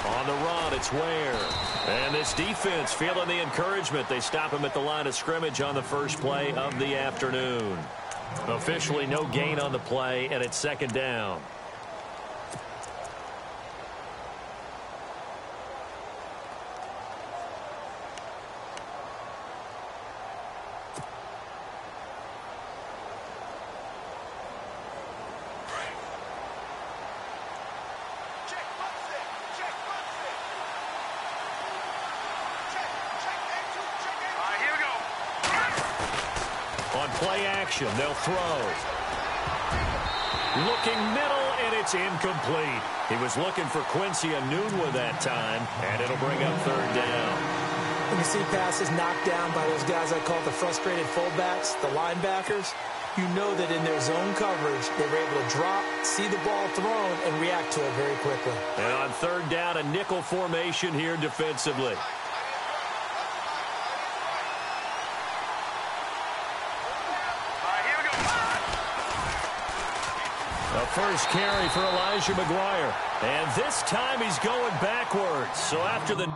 On the run, it's Ware. And this defense feeling the encouragement. They stop him at the line of scrimmage on the first play of the afternoon. Officially no gain on the play, and it's second down. Play action, they'll throw. Looking middle, and it's incomplete. He was looking for Quincy Enunwa that time, and it'll bring up third down. When you see passes knocked down by those guys I call the frustrated fullbacks, the linebackers, you know that in their zone coverage, they were able to drop, see the ball thrown, and react to it very quickly. And on third down, a nickel formation here defensively. The first carry for Elijah McGuire. And this time he's going backwards. So after the...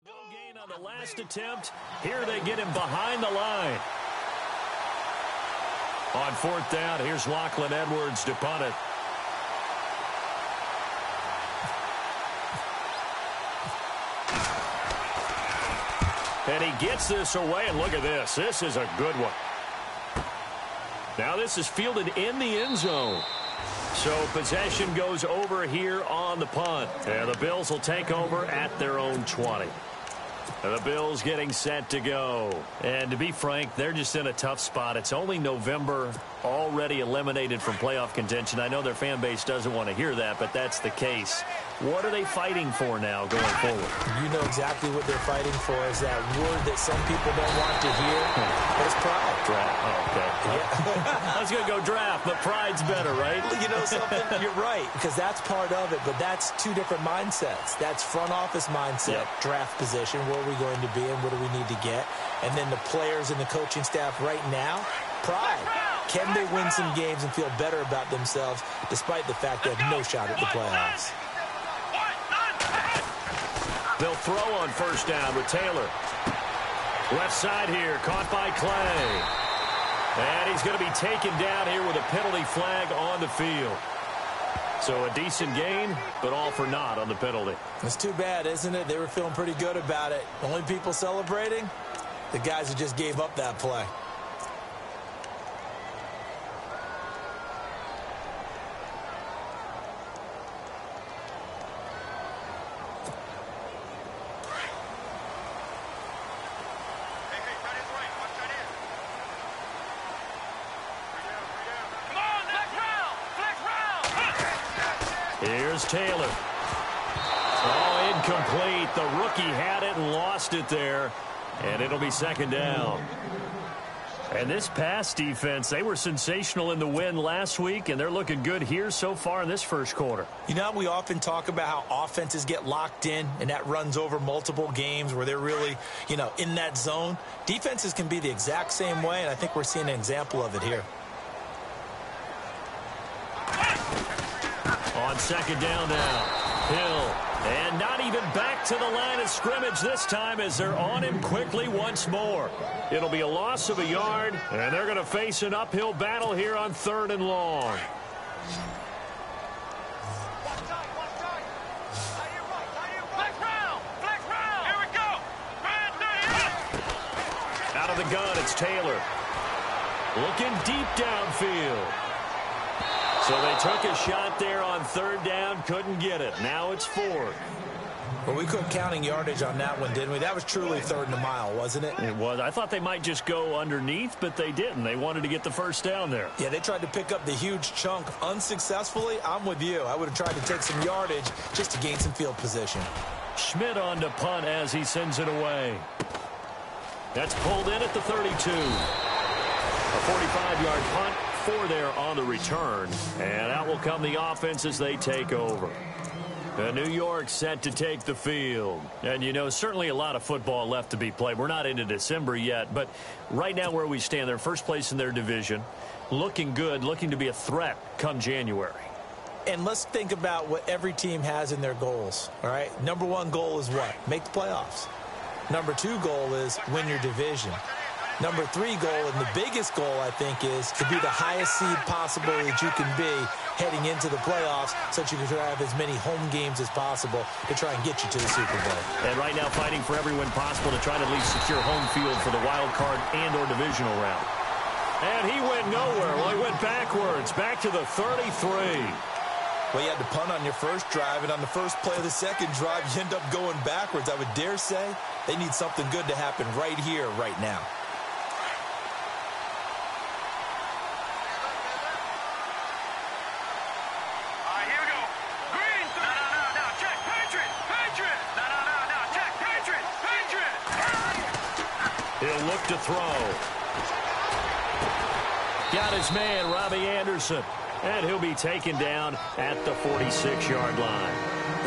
No gain on the last attempt. Here they get him behind the line. On fourth down, here's Lachlan Edwards to punt it. And he gets this away, and look at this. This is a good one. Now this is fielded in the end zone. So possession goes over here on the punt. And the Bills will take over at their own 20. The Bills getting set to go. And to be frank, they're just in a tough spot. It's only November, already eliminated from playoff contention. I know their fan base doesn't want to hear that, but that's the case. What are they fighting for now going forward? You know exactly what they're fighting for is that word that some people don't want to hear. It's pride. Draft. Oh, okay. Yeah. I was going to go draft, but pride's better, right? You know something? You're right, because that's part of it, but that's two different mindsets. That's front office mindset, draft position, where are we going to be and what do we need to get? And then the players and the coaching staff right now, pride. Can they win some games and feel better about themselves despite the fact they have no shot at the playoffs? They'll throw on first down with Taylor. Left side here, caught by Clay. And he's going to be taken down here with a penalty flag on the field. So a decent gain, but all for naught on the penalty. It's too bad, isn't it? They were feeling pretty good about it. Only people celebrating, the guys who just gave up that play. Here's Taylor. Oh, incomplete. The rookie had it and lost it there. And it'll be second down. And this pass defense, they were sensational in the win last week, and they're looking good here so far in this first quarter. You know, we often talk about how offenses get locked in, and that runs over multiple games where they're really, you know, in that zone. Defenses can be the exact same way, and I think we're seeing an example of it here. On second down now, Hill. And not even back to the line of scrimmage this time as they're on him quickly once more. It'll be a loss of a yard, and they're going to face an uphill battle here on third and long. Out of the gun. It's Taylor. Looking deep downfield. So they took a shot there on third down, couldn't get it. Now it's fourth. Well, we quit counting yardage on that one, didn't we? That was truly third and a mile, wasn't it? It was. I thought they might just go underneath, but they didn't. They wanted to get the first down there. Yeah, they tried to pick up the huge chunk unsuccessfully. I'm with you. I would have tried to take some yardage just to gain some field position. Schmidt on to punt as he sends it away. That's pulled in at the 32. A 45-yard punt, 4 there on the return. And out will come the offense as they take over. New York set to take the field. And, you know, certainly a lot of football left to be played. We're not into December yet, but right now where we stand, they're first place in their division. Looking good, looking to be a threat come January. And let's think about what every team has in their goals, all right? Number 1 goal is what? Make the playoffs. Number 2 goal is win your division. Number 3 goal, and the biggest goal, I think, is to be the highest seed possible that you can be heading into the playoffs so that you can have as many home games as possible to try and get you to the Super Bowl. And right now fighting for every win possible to try to at least secure home field for the wild card and or divisional round. And he went nowhere. Well, he went backwards, back to the 33. Well, you had to punt on your first drive, and on the first play of the second drive, you end up going backwards. I would dare say they need something good to happen right here, right now. He'll look to throw. Got his man, Robbie Anderson. And he'll be taken down at the 46-yard line.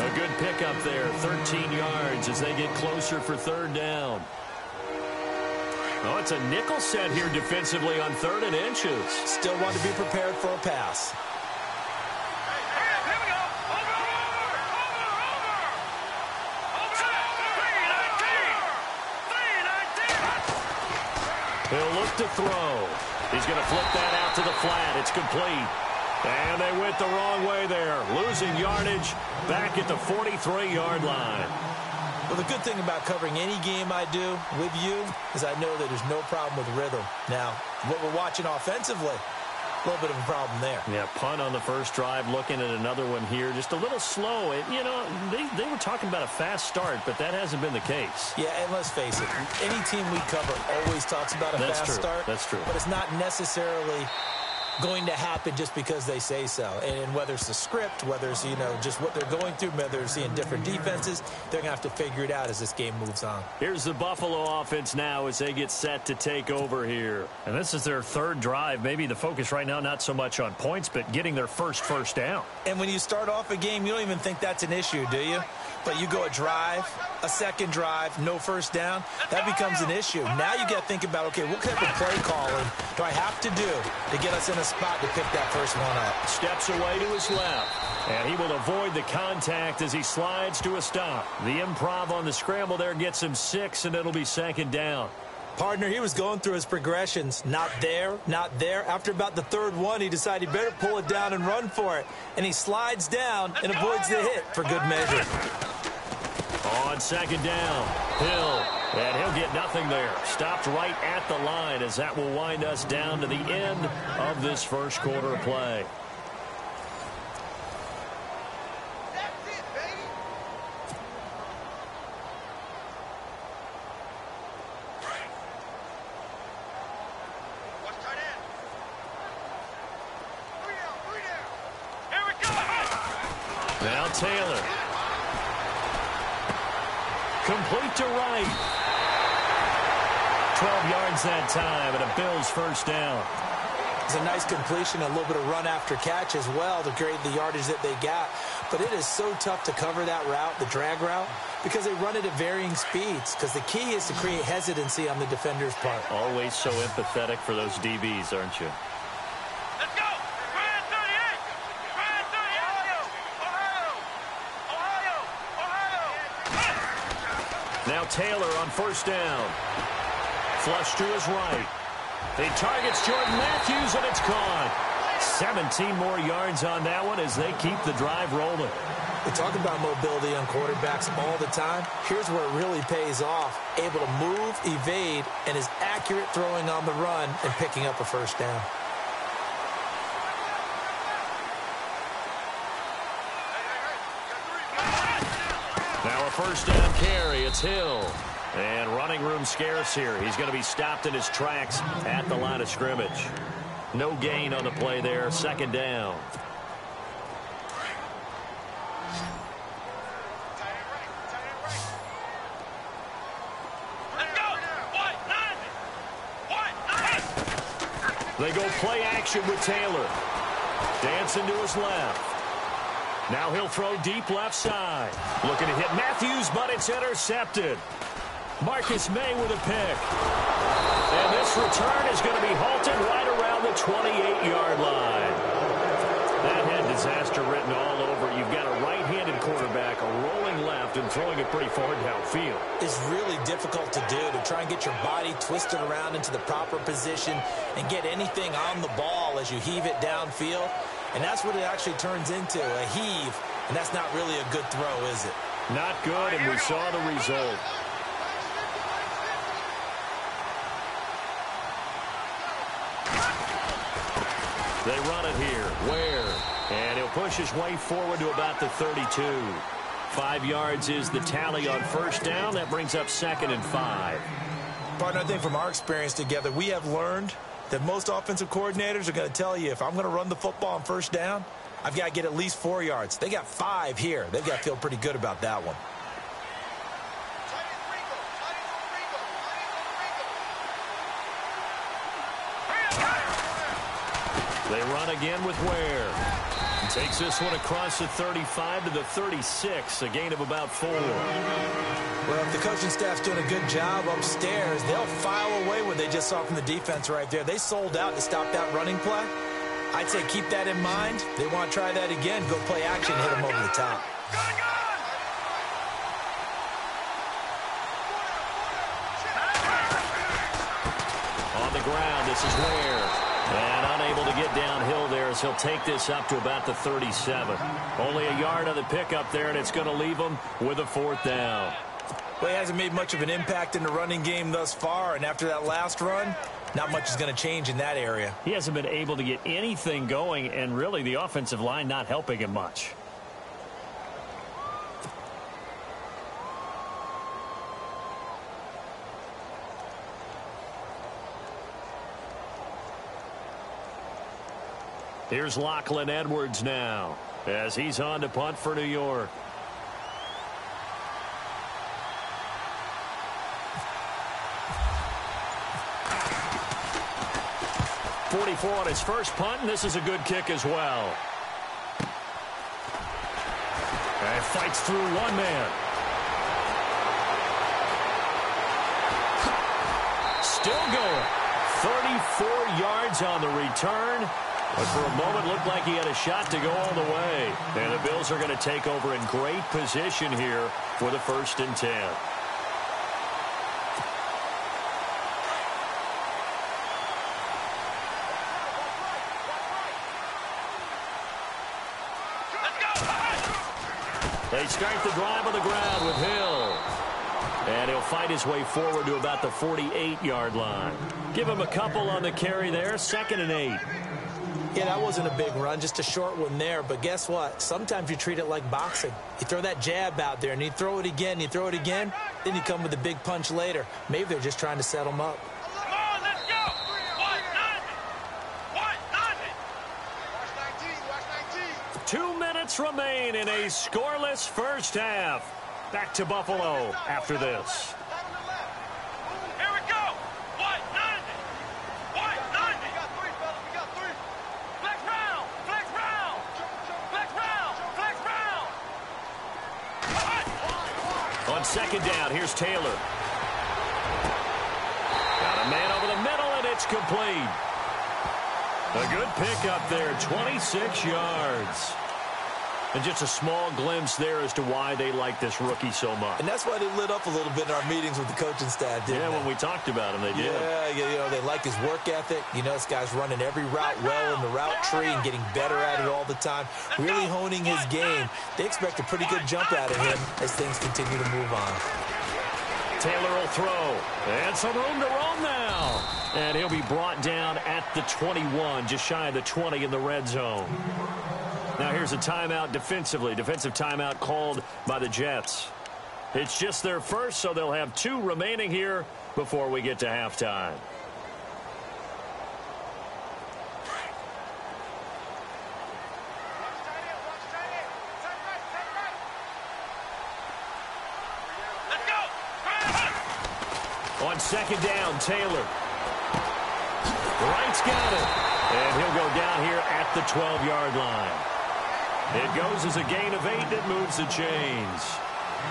A good pickup there, 13 yards as they get closer for third down. Oh, it's a nickel set here defensively on 3rd and inches. Still want to be prepared for a pass. He'll look to throw. He's going to flip that out to the flat. It's complete. And they went the wrong way there. Losing yardage back at the 43-yard line. Well, the good thing about covering any game I do with you is I know that there's no problem with rhythm. Now, what we're watching offensively, a little bit of a problem there. Yeah, punt on the first drive, looking at another one here. Just a little slow. You know, they were talking about a fast start, but that hasn't been the case. Yeah, and let's face it, any team we cover always talks about a fast start. That's true. But it's not necessarily going to happen just because they say so. And whether it's the script, whether it's, you know, just what they're going through, whether they're seeing different defenses, they're going to have to figure it out as this game moves on. Here's the Buffalo offense now as they get set to take over here. And this is their 3rd drive. Maybe the focus right now not so much on points, but getting their first down. And when you start off a game, you don't even think that's an issue, do you? But you go a drive, a second drive, no first down, that becomes an issue. Now you got to think about, okay, what type of play calling do I have to do to get us in a spot to pick that first one up? Steps away to his left, and he will avoid the contact as he slides to a stop. The improv on the scramble there gets him 6, and it'll be 2nd down. Partner, he was going through his progressions. Not there, not there. After about the 3rd one, he decided he better pull it down and run for it. And he slides down and avoids the hit for good measure. On 2nd down, Hill, and he'll get nothing there. Stopped right at the line as that will wind us down to the end of this first quarter play. Now Taylor. Complete to right. 12 yards that time, and a Bills first down. It's a nice completion, a little bit of run after catch as well to create the yardage that they got. But it is so tough to cover that route, the drag route, because they run it at varying speeds. Because the key is to create hesitancy on the defender's part. Always so empathetic for those DBs, aren't you? Let's go! Grand 38! Grand 38! Ohio! Ohio! Ohio! Now Taylor on first down. Flush to his right. He targets Jordan Matthews, and it's caught. 17 more yards on that one as they keep the drive rolling. We talk about mobility on quarterbacks all the time. Here's where it really pays off. Able to move, evade, and is accurate throwing on the run and picking up a first down. Now a first down carry. It's Hill. And running room scarce here. He's going to be stopped in his tracks at the line of scrimmage. No gain on the play there. Second down. They go play action with Taylor. Dancing to his left. Now he'll throw deep left side. Looking to hit Matthews, but it's intercepted. Marcus May with a pick. And this return is going to be halted right around the 28-yard line. That had disaster written all over. You've got a right-handed quarterback, a rolling left, and throwing it pretty far downfield. It's really difficult to do, to try and get your body twisted around into the proper position and get anything on the ball as you heave it downfield. And that's what it actually turns into, a heave. And that's not really a good throw, is it? Not good, and we saw the result. They run it here. Ware. And he'll push his way forward to about the 32. 5 yards is the tally on first down. That brings up 2nd and 5. Partner, I think from our experience together, we have learned that most offensive coordinators are going to tell you, if I'm going to run the football on first down, I've got to get at least 4 yards. They got 5 here. They've got to feel pretty good about that one. They run again with Ware. Takes this one across the 35 to the 36, a gain of about 4. Well, if the coaching staff's doing a good job upstairs, they'll file away what they just saw from the defense right there. They sold out to stop that running play. I'd say keep that in mind. They want to try that again. Go play action, hit them over the top. On the ground, this is Ware. And unable to get downhill there as he'll take this up to about the 37. Only a yard on the pickup there, and it's going to leave him with a 4th down. Well, he hasn't made much of an impact in the running game thus far, and after that last run, not much is going to change in that area. He hasn't been able to get anything going, and really the offensive line not helping him much. Here's Lachlan Edwards now as he's on to punt for New York. .44 on his first punt, and this is a good kick as well. And fights through one man. Still going. 34 yards on the return. But for a moment, looked like he had a shot to go all the way. And the Bills are going to take over in great position here for the 1st and 10. They start the drive on the ground with Hill. And he'll fight his way forward to about the 48-yard line. Give him a couple on the carry there, 2nd and 8. Yeah, that wasn't a big run, just a short one there. But guess what? Sometimes you treat it like boxing. You throw that jab out there, and you throw it again, you throw it again, then you come with a big punch later. Maybe they're just trying to set them up. Come on, let's go! Watch 2 minutes remain in a scoreless first half. Back to Buffalo after this. Here we go! White 90! White 90! We got 3, fellas. We got 3. Flex round! Flex round! Flex round! Flex round! On 2nd down, here's Taylor. Got a man over the middle, and it's complete. A good pickup there, 26 yards. And just a small glimpse there as to why they like this rookie so much. And that's why they lit up a little bit in our meetings with the coaching staff, didn't they? Yeah, when we talked about him, they did. Yeah, you know, they like like his work ethic. You know, this guy's running every route well in the route tree and getting better at it all the time, really honing his game. They expect a pretty good jump out of him as things continue to move on. Taylor will throw. And some room to roam now. And he'll be brought down at the 21, just shy of the 20 in the red zone. Now here's a timeout defensively. Defensive timeout called by the Jets. It's just their first, so they'll have 2 remaining here before we get to halftime. On second down, Taylor. Wright's got it. And he'll go down here at the 12-yard line. It goes as a gain of 8 that moves the chains.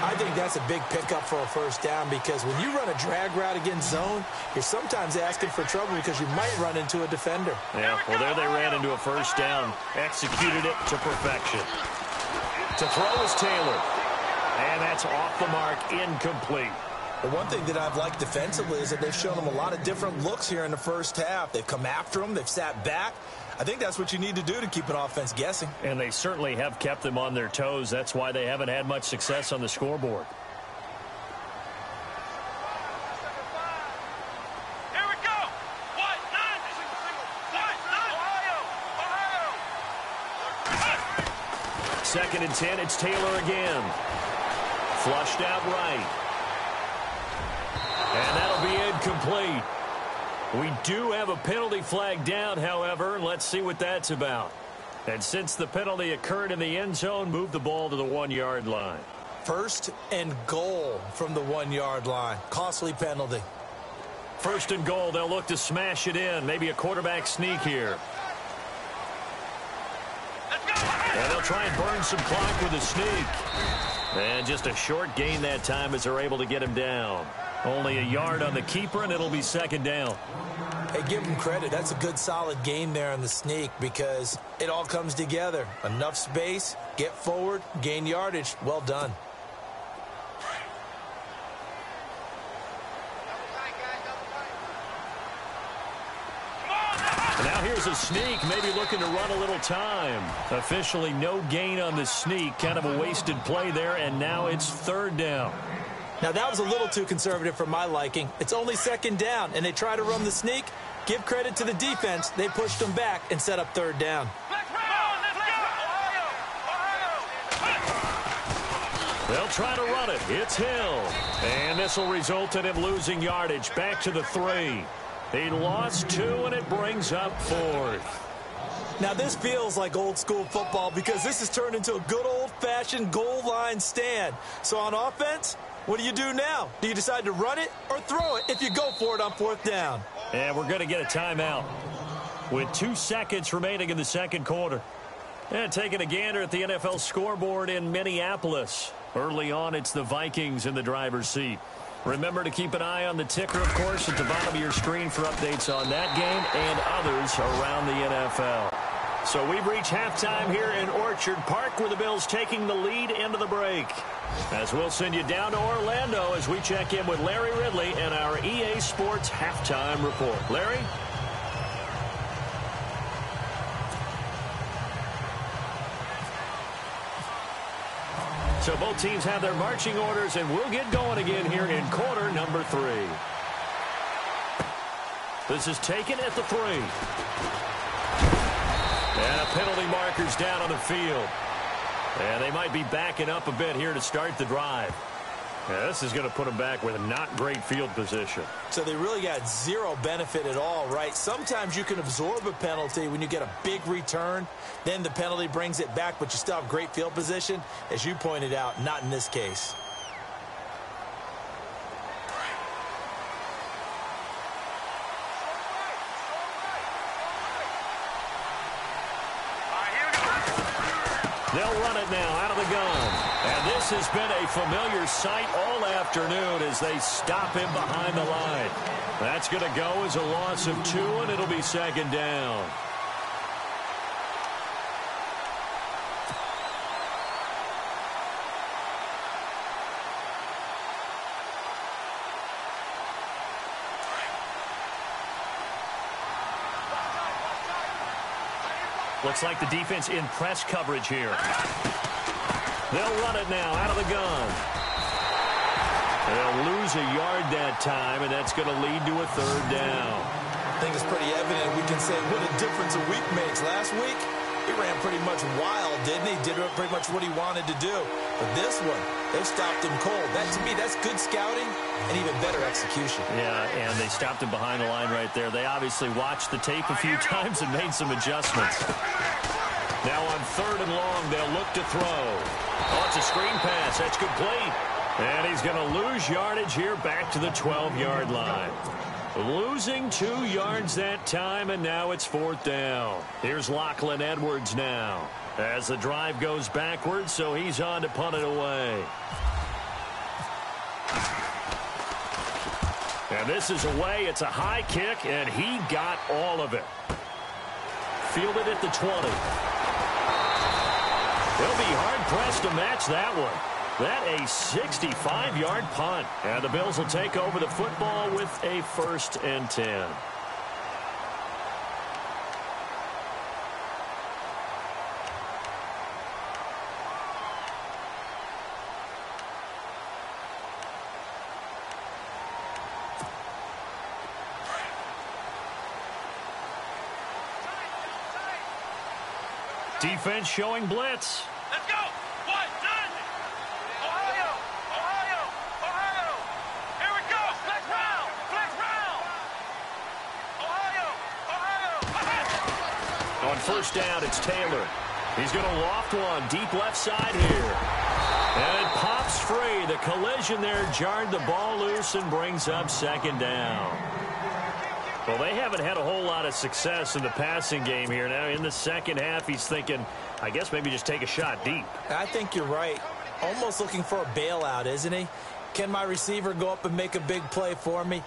I think that's a big pickup for a first down because when you run a drag route against zone, you're sometimes asking for trouble because you might run into a defender. Yeah, well, there they ran into a first down. Executed it to perfection. To throw is Taylor. And that's off the mark, incomplete. The one thing that I've liked defensively is that they've shown them a lot of different looks here in the first half. They've come after them. They've sat back. I think that's what you need to do to keep an offense guessing. And they certainly have kept them on their toes. That's why they haven't had much success on the scoreboard. Here we go. What? 90. Ohio. Second and 10, it's Taylor again. Flushed out right. And that'll be incomplete. We do have a penalty flag down, however, and let's see what that's about. And since the penalty occurred in the end zone, move the ball to the 1-yard line. First and goal from the 1-yard line. Costly penalty. First and goal, they'll look to smash it in. Maybe a quarterback sneak here. And they'll try and burn some clock with a sneak. And just a short gain that time as they're able to get him down. Only a yard on the keeper, and it'll be second down. Hey, give him credit. That's a good, solid gain there on the sneak because it all comes together. Enough space, get forward, gain yardage. Well done. And now here's a sneak, maybe looking to run a little time. Officially no gain on the sneak, kind of a wasted play there, and now it's third down. Now, that was a little too conservative for my liking. It's only second down, and they try to run the sneak. Give credit to the defense. They pushed them back and set up third down. They'll try to run it. It's Hill. And this will result in him losing yardage back to the 3. He lost 2, and it brings up 4th. Now, this feels like old-school football because this has turned into a good old-fashioned goal line stand. So on offense, what do you do now? Do you decide to run it or throw it if you go for it on fourth down? And we're going to get a timeout with 2 seconds remaining in the second quarter. And taking a gander at the NFL scoreboard in Minneapolis. Early on, it's the Vikings in the driver's seat. Remember to keep an eye on the ticker, of course, at the bottom of your screen for updates on that game and others around the NFL. So we've reached halftime here in Orchard Park with the Bills taking the lead into the break. As we'll send you down to Orlando as we check in with Larry Ridley and our EA Sports halftime report. Larry? So both teams have their marching orders, and we'll get going again here in quarter number 3. This is taken at the 3. And a penalty marker's down on the field. And they might be backing up a bit here to start the drive. Yeah, this is going to put them back with a not great field position. So they really got zero benefit at all, right? Sometimes you can absorb a penalty when you get a big return. Then the penalty brings it back, but you still have great field position. As you pointed out, not in this case. They'll run it now out of the gun. And this has been a familiar sight all afternoon as they stop him behind the line. That's going to go as a loss of 2, and it'll be second down. Looks like the defense in press coverage here. They'll run it now out of the gun. They'll lose a yard that time, and that's going to lead to a third down. I think it's pretty evident. We can say what a difference a week makes. Last week, he ran pretty much wild, didn't he? Did pretty much what he wanted to do. But this one, they stopped him cold. That, to me, that's good scouting and even better execution. Yeah, and they stopped him behind the line right there. They obviously watched the tape a few times and made some adjustments. Now on 3rd and long, they'll look to throw. Oh, it's a screen pass. That's complete. And he's going to lose yardage here back to the 12-yard line. Losing 2 yards that time, and now it's 4th down. Here's Lachlan Edwards now as the drive goes backwards, so he's on to punt it away. And this is away. It's a high kick, and he got all of it. Fielded at the 20. They'll be hard-pressed to match that one. That a 65-yard punt. And the Bills will take over the football with a 1st and 10. Defense showing blitz. Let's go. 1, 9. Ohio. Ohio. Ohio. Here we go. Flex round. Flex round. Ohio. Ohio. On 1st down, it's Taylor. He's going to loft one deep left side here. And it pops free. The collision there jarred the ball loose and brings up 2nd down. Well, they haven't had a whole lot of success in the passing game here. Now, in the second half, he's thinking, I guess maybe just take a shot deep. I think you're right. Almost looking for a bailout, isn't he? Can my receiver go up and make a big play for me?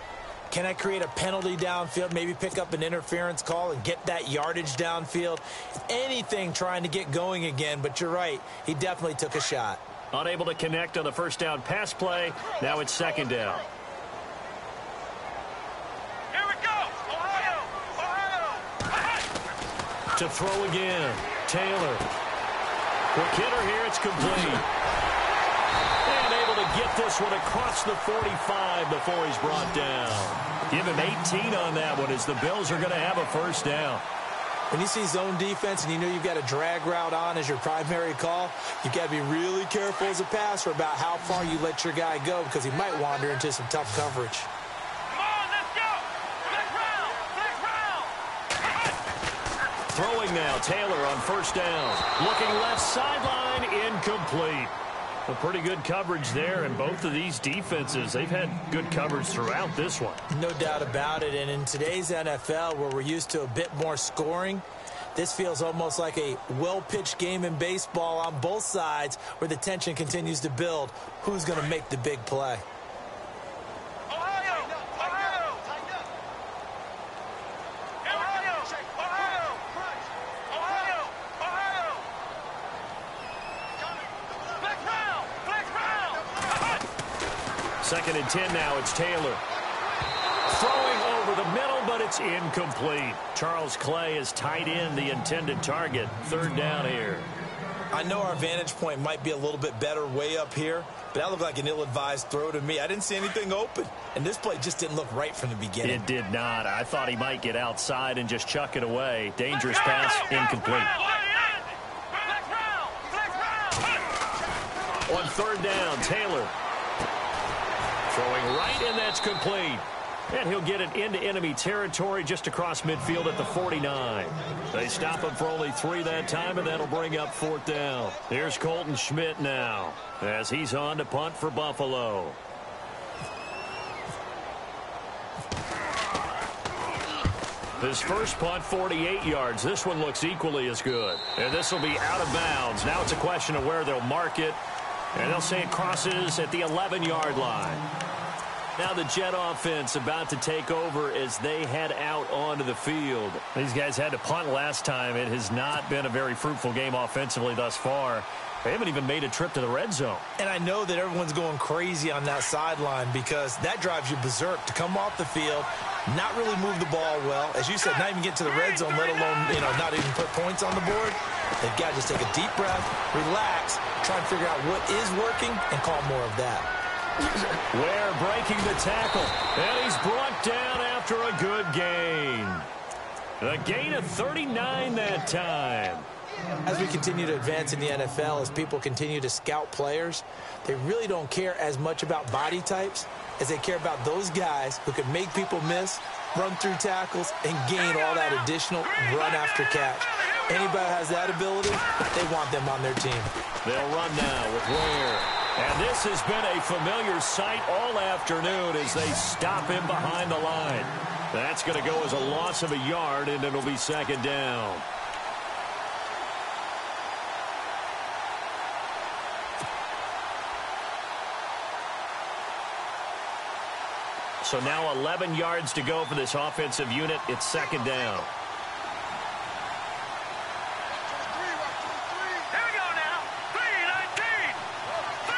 Can I create a penalty downfield, maybe pick up an interference call and get that yardage downfield? Anything trying to get going again, but you're right. He definitely took a shot. Unable to connect on the 1st down pass play. Now it's 2nd down. To throw again. Taylor. Quick hitter here. It's complete. And able to get this one across the 45 before he's brought down. Give him 18 on that one as the Bills are going to have a 1st down. When you see zone defense and you know you've got a drag route on as your primary call, you've got to be really careful as a passer about how far you let your guy go because he might wander into some tough coverage. Throwing now, Taylor on 1st down. Looking left sideline, incomplete. A pretty good coverage there, and both of these defenses, they've had good coverage throughout this one. No doubt about it, and in today's NFL, where we're used to a bit more scoring, this feels almost like a well-pitched game in baseball on both sides where the tension continues to build. Who's going to make the big play? Second and 10 now, it's Taylor. Throwing over the middle, but it's incomplete. Charles Clay is tight in the intended target. 3rd down here. I know our vantage point might be a little bit better way up here, but that looked like an ill-advised throw to me. I didn't see anything open, and this play just didn't look right from the beginning. It did not. I thought he might get outside and just chuck it away. Dangerous pass, incomplete. On 3rd down, Taylor. Throwing right, and that's complete. And he'll get it into enemy territory just across midfield at the 49. They stop him for only 3 that time, and that'll bring up 4th down. Here's Colton Schmidt now as he's on to punt for Buffalo. His first punt, 48 yards. This one looks equally as good. And this will be out of bounds. Now it's a question of where they'll mark it. And they'll say it crosses at the 11-yard line. Now the Jet offense about to take over as they head out onto the field. These guys had to punt last time. It has not been a very fruitful game offensively thus far. They haven't even made a trip to the red zone. And I know that everyone's going crazy on that sideline because that drives you berserk to come off the field, not really move the ball well. As you said, not even get to the red zone, let alone, not even put points on the board. They've got to just take a deep breath, relax, try and figure out what is working, and call more of that. Ware breaking the tackle, and he's brought down after a good gain. A gain of 39 that time. As we continue to advance in the NFL, as people continue to scout players, they really don't care as much about body types as they care about those guys who can make people miss, run through tackles, and gain all that additional run after catch. Anybody who has that ability, they want them on their team. They'll run now with Ware. And this has been a familiar sight all afternoon as they stop him behind the line. That's going to go as a loss of a yard, and it'll be second down. So now 11 yards to go for this offensive unit. It's second down. Here we go now. 3-19. 3-19.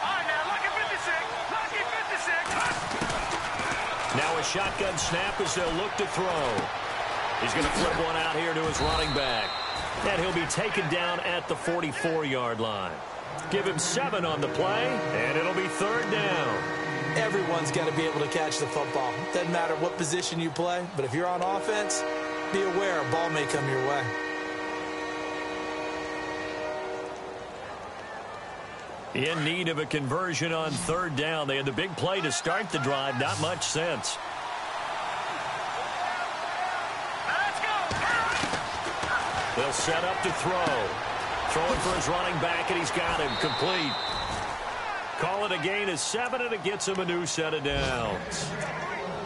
All right, now, lucky 56. Lucky 56. Now a shotgun snap as they'll look to throw. He's going to flip one out here to his running back. And he'll be taken down at the 44-yard line. Give him 7 on the play, and it'll be third down. Everyone's got to be able to catch the football. Doesn't matter what position you play, but if you're on offense, be aware a ball may come your way. In need of a conversion on third down. They had the big play to start the drive. Not much sense. Let's go. They'll set up to throw. Throwing for his running back, and he's got him complete. Call it a gain of 7, and it gets him a new set of downs.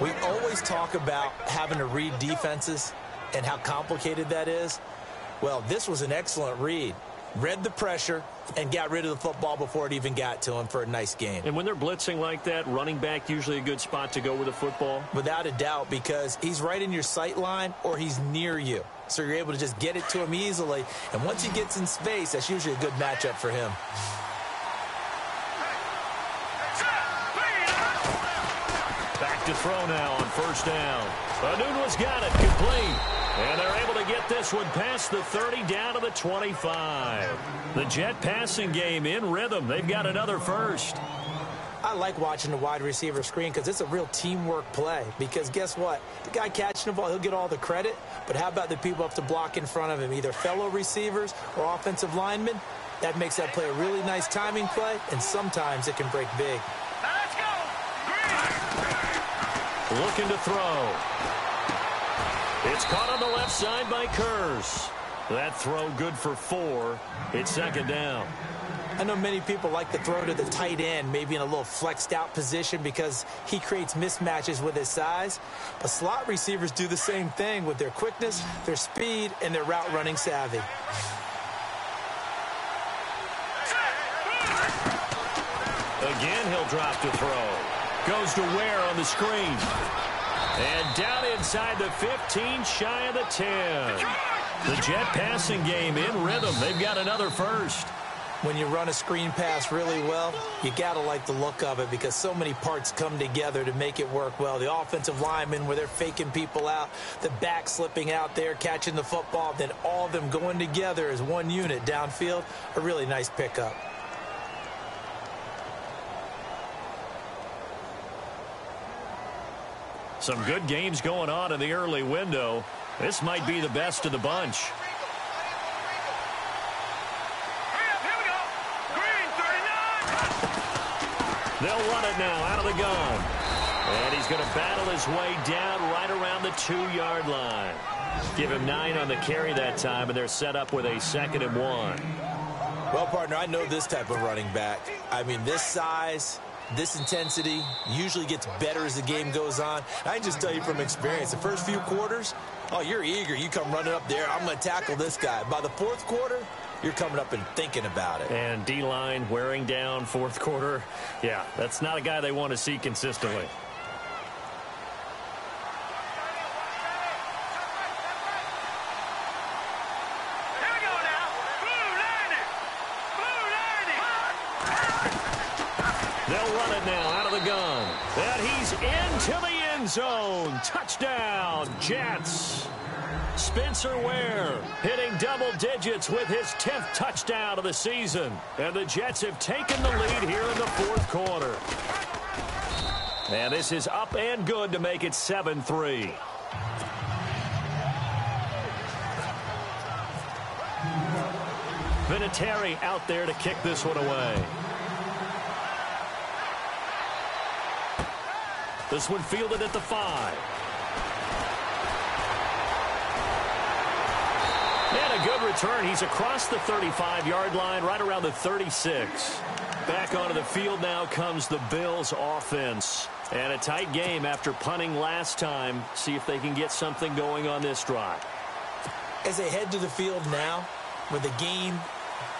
We always talk about having to read defenses and how complicated that is. Well, this was an excellent read. Read the pressure and got rid of the football before it even got to him for a nice gain. And when they're blitzing like that, running back usually a good spot to go with the football? Without a doubt, because he's right in your sight line or he's near you. So you're able to just get it to him easily. And once he gets in space, that's usually a good matchup for him. Back to throw now on first down. Anuno's got it complete. And they're able to get this one past the 30 down to the 25. The Jet passing game in rhythm. They've got another first. I like watching the wide receiver screen because it's a real teamwork play. Because guess what? The guy catching the ball, he'll get all the credit. But how about the people up to block in front of him, either fellow receivers or offensive linemen? That makes that play a really nice timing play, and sometimes it can break big. Let's go. Looking to throw. It's caught on the left side by Kurz. That throw good for 4. It's second down. I know many people like to throw to the tight end, maybe in a little flexed out position because he creates mismatches with his size. But slot receivers do the same thing with their quickness, their speed, and their route running savvy. Again, he'll drop to throw. Goes to Ware on the screen. And down inside the 15, shy of the 10. The Jet passing game in rhythm. They've got another first. When you run a screen pass really well, you got to like the look of it because so many parts come together to make it work well. The offensive linemen where they're faking people out, the back slipping out there, catching the football, then all of them going together as one unit downfield. A really nice pickup. Some good games going on in the early window. This might be the best of the bunch. They'll run it now out of the gun. And he's going to battle his way down right around the 2-yard line. Give him 9 on the carry that time, and they're set up with a 2nd and 1. Well, partner, I know this type of running back. I mean, this size, this intensity usually gets better as the game goes on. I can just tell you from experience, the first few quarters, oh, you're eager. You come running up there. I'm going to tackle this guy. By the 4th quarter, you're coming up and thinking about it. And D-line wearing down 4th quarter. Yeah, that's not a guy they want to see consistently. And he's into the end zone. Touchdown, Jets. Spencer Ware hitting double digits with his 10th touchdown of the season. And the Jets have taken the lead here in the fourth quarter. And this is up and good to make it 7-3. Vinatieri out there to kick this one away. This one fielded at the 5. And a good return. He's across the 35-yard line, right around the 36. Back onto the field now comes the Bills offense. And a tight game after punting last time. See if they can get something going on this drive. As they head to the field now, with the game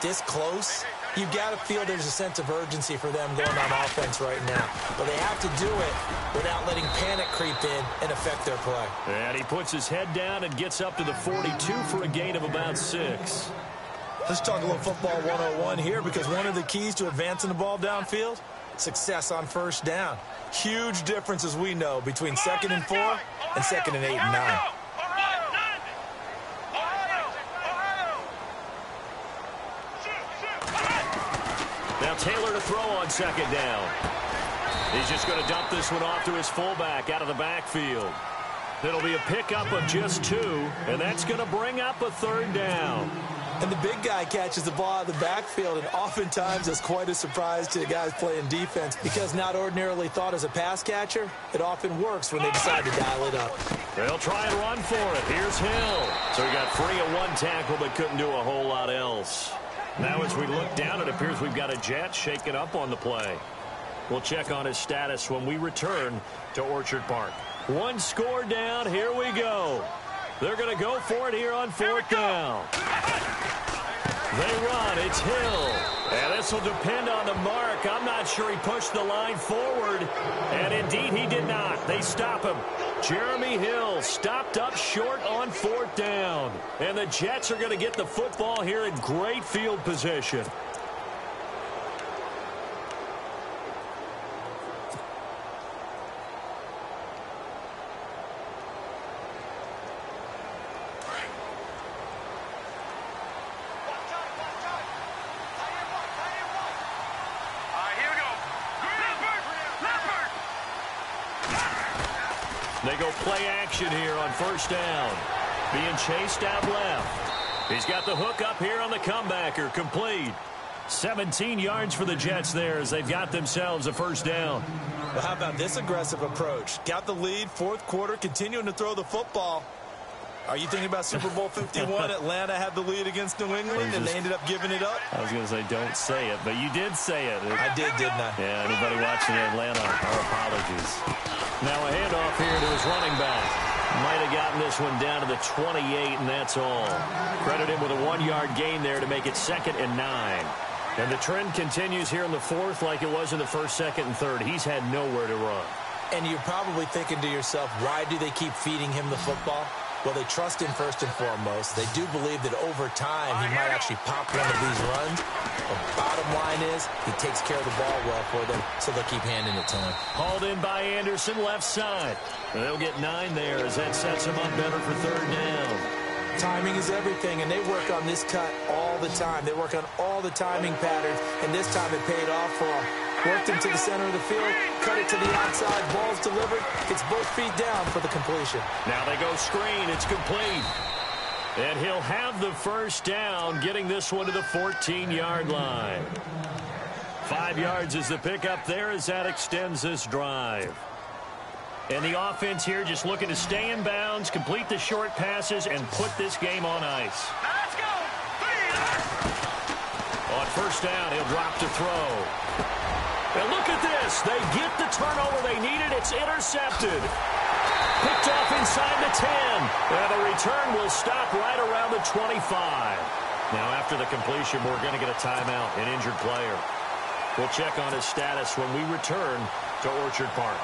this close, you've got to feel there's a sense of urgency for them going on offense right now. But they have to do it without letting panic creep in and affect their play. And he puts his head down and gets up to the 42 for a gain of about 6. Let's talk a little football 101 here, because one of the keys to advancing the ball downfield, success on first down. Huge difference, as we know, between 2nd and 4 and 2nd and 8 and 9. Now Taylor to throw on 2nd down. He's just going to dump this one off to his fullback out of the backfield. It'll be a pickup of just 2, and that's going to bring up a 3rd down. And the big guy catches the ball out of the backfield, and oftentimes it's quite a surprise to the guys playing defense, because not ordinarily thought as a pass catcher, it often works when they decide to dial it up. They'll try and run for it. Here's Hill. So he got free of 1 tackle but couldn't do a whole lot else. Now as we look down, it appears we've got a Jet shaking up on the play. We'll check on his status when we return to Orchard Park. 1 score down. Here we go. They're going to go for it here on 4th down. They run. It's Hill. And this will depend on the mark. I'm not sure he pushed the line forward. And indeed he did not. They stop him. Jeremy Hill stopped up short on 4th down. And the Jets are going to get the football here in great field position. They go play action here on 1st down. Being chased out left. He's got the hook up here on the comebacker. Complete. 17 yards for the Jets there as they've got themselves a 1st down. Well, how about this aggressive approach? Got the lead, 4th quarter, continuing to throw the football. Are you thinking about Super Bowl 51? Atlanta had the lead against New England, and they ended up giving it up? I was going to say, don't say it, but you did say it. I did, didn't I? Yeah, anybody watching Atlanta, our apologies. Now a handoff here to his running back. Might have gotten this one down to the 28, and that's all. Credit him with a 1-yard gain there to make it 2nd and 9. And the trend continues here in the 4th like it was in the 1st, 2nd, and 3rd. He's had nowhere to run. And you're probably thinking to yourself, why do they keep feeding him the football? Well, they trust him first and foremost. They do believe that over time he might actually pop one of these runs. The bottom line is he takes care of the ball well for them, so they'll keep handing it to him. Hauled in by Anderson, left side. They'll get 9 there as that sets them up better for 3rd down. Timing is everything, and they work on this cut all the time. They work on all the timing patterns, and this time it paid off for them. Worked him to the center of the field, cut it to the outside, ball's delivered, gets both feet down for the completion. Now they go screen, it's complete. And he'll have the 1st down, getting this one to the 14-yard line. 5 yards is the pickup there as that extends this drive. And the offense here just looking to stay in bounds, complete the short passes, and put this game on ice. Let's go! On 1st down, he'll drop to throw. And look at this. They get the turnover they needed. It's intercepted. Picked off inside the 10. And the return will stop right around the 25. Now, after the completion, we're going to get a timeout, an injured player. We'll check on his status when we return to Orchard Park.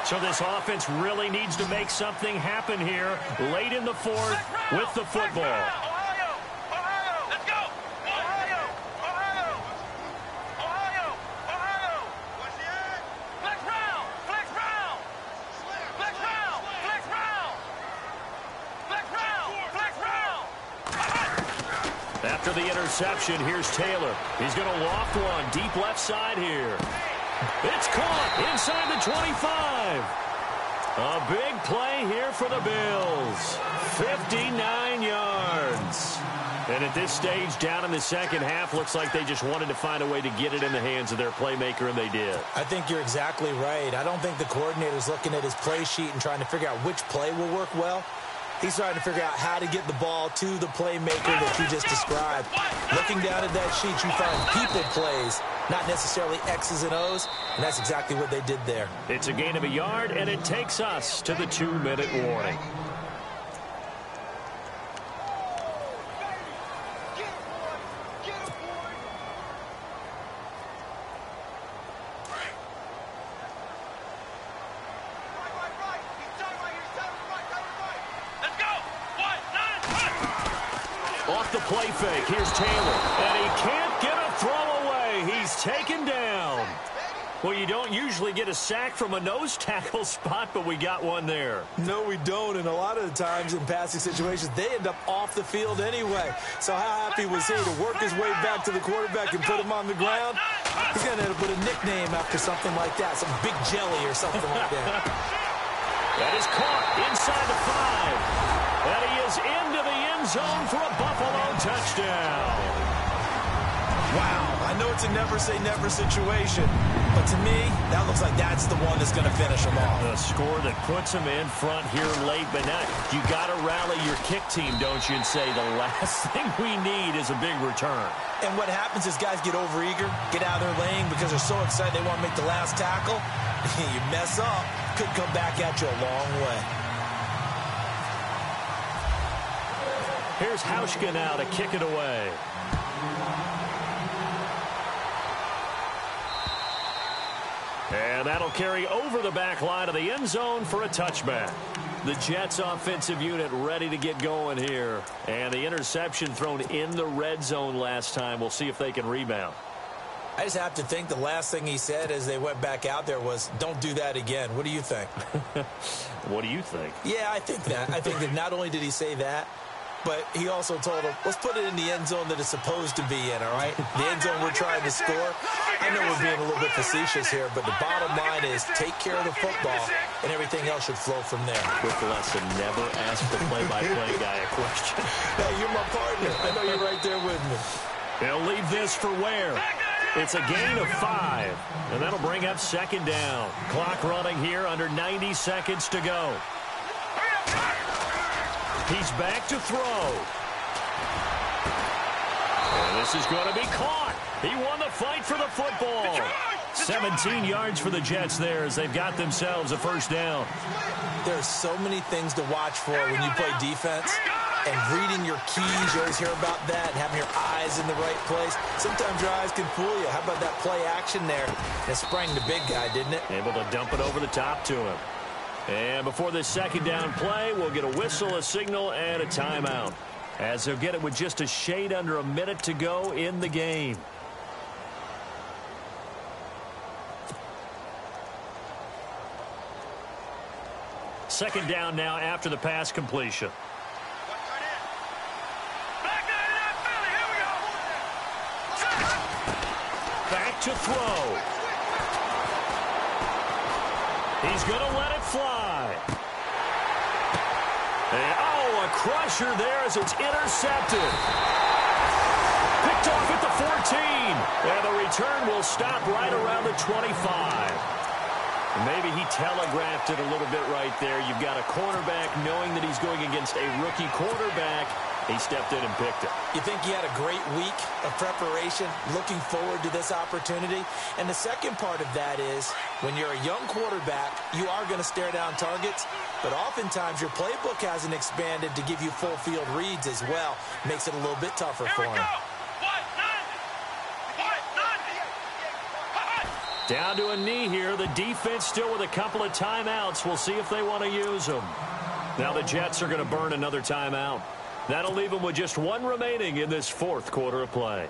So this offense really needs to make something happen here late in the 4th with the football. After the interception, here's Taylor. He's going to loft one deep left side here. It's caught inside the 25. A big play here for the Bills. 59 yards. And at this stage, down in the second half, looks like they just wanted to find a way to get it in the hands of their playmaker, and they did. I think you're exactly right. I don't think the coordinator's looking at his play sheet and trying to figure out which play will work well. He's trying to figure out how to get the ball to the playmaker that you just described. Looking down at that sheet, you find people plays, not necessarily X's and O's, and that's exactly what they did there. It's a gain of a yard, and it takes us to the 2-minute warning. Off the play fake, here's Taylor, and he can't get a throw away. He's taken down. Well, you don't usually get a sack from a nose tackle spot, but we got one there. No, we don't, and a lot of the times in passing situations, they end up off the field anyway. So how happy was he to work his way back to the quarterback and put him on the ground? He's going to end up with a nickname after something like that, some Big Jelly or something like that. That is caught inside the 5. And he is into the end zone for a Buffalo touchdown. Wow, I know it's a never-say-never situation, but to me, that looks like that's the one that's going to finish him off. A score that puts him in front here late, but now you got to rally your kick team, don't you, and say the last thing we need is a big return. And what happens is guys get overeager, get out of their lane because they're so excited they want to make the last tackle. You mess up, could come back at you a long way. Here's Hauschka now to kick it away. And that'll carry over the back line of the end zone for a touchback. The Jets offensive unit ready to get going here. And the interception thrown in the red zone last time. We'll see if they can rebound. I just have to think the last thing he said as they went back out there was, don't do that again. What do you think? What do you think? Yeah, I think that. I think that not only did he say that, but he also told him, let's put it in the end zone that it's supposed to be in, all right? The end zone we're trying to score. I know we're being a little bit facetious here, but the bottom line is take care of the football, and everything else should flow from there. Quick lesson, never ask the play-by-play guy a question. Hey, you're my partner. I know you're right there with me. They'll leave this for Ware. It's a gain of 5, and that'll bring up second down. Clock running here, under 90 seconds to go. He's back to throw. And this is going to be caught. He won the fight for the football. 17 yards for the Jets there as they've got themselves a first down. There's so many things to watch for when you play defense. And reading your keys, you always hear about that, and having your eyes in the right place. Sometimes your eyes can fool you. How about that play action there? It sprang the big guy, didn't it? Able to dump it over the top to him. And before this second down play, we'll get a whistle, a signal, and a timeout. As they'll get it with just a shade under a minute to go in the game. Second down now after the pass completion. Back to throw. He's going to let it fly. And, oh, a crusher there as it's intercepted. Picked off at the 14. And the return will stop right around the 25. Maybe he telegraphed it a little bit right there. You've got a cornerback knowing that he's going against a rookie quarterback. He stepped in and picked it. You think he had a great week of preparation, looking forward to this opportunity? And the second part of that is, when you're a young quarterback, you are going to stare down targets, but oftentimes your playbook hasn't expanded to give you full field reads as well. Makes it a little bit tougher for him. Down to a knee here. The defense still with a couple of timeouts. We'll see if they want to use them. Now the Jets are going to burn another timeout. That'll leave them with just one remaining in this fourth quarter of play.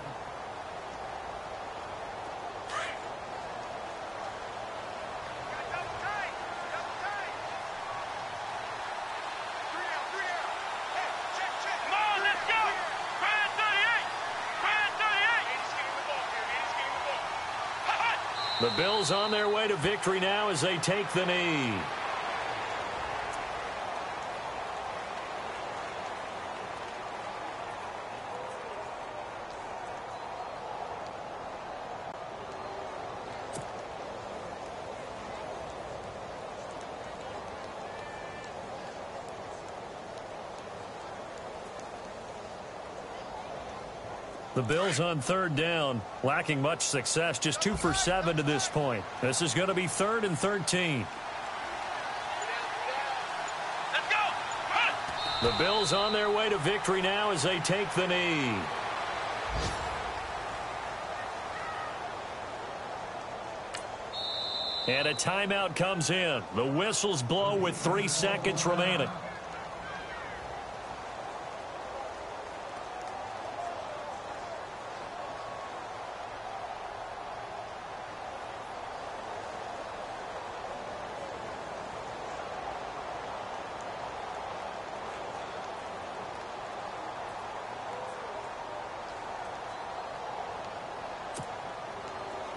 The Bills on their way to victory now as they take the knee. The Bills on third down, lacking much success, just 2 for 7 to this point. This is going to be 3rd and 13. Let's go. Run. The Bills on their way to victory now as they take the knee. And a timeout comes in. The whistles blow with 3 seconds remaining.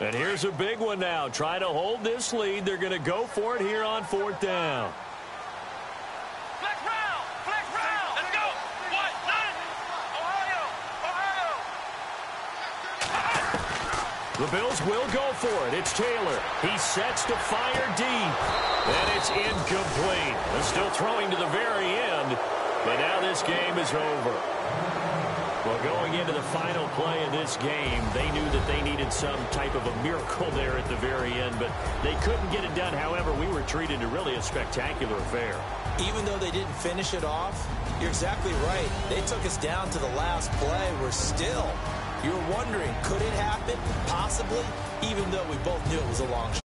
And here's a big one now. Trying to hold this lead. They're going to go for it here on 4th down. Flex round. Flex round. Let's go. What? None. Ohio. Ohio. The Bills will go for it. It's Taylor. He sets to fire deep. And it's incomplete. They're still throwing to the very end. But now this game is over. Well, going into the final play of this game, they knew that they needed some type of a miracle there at the very end, but they couldn't get it done. However, we were treated to really a spectacular affair. Even though they didn't finish it off, you're exactly right. They took us down to the last play. We're still, you're wondering, could it happen? Possibly, even though we both knew it was a long shot.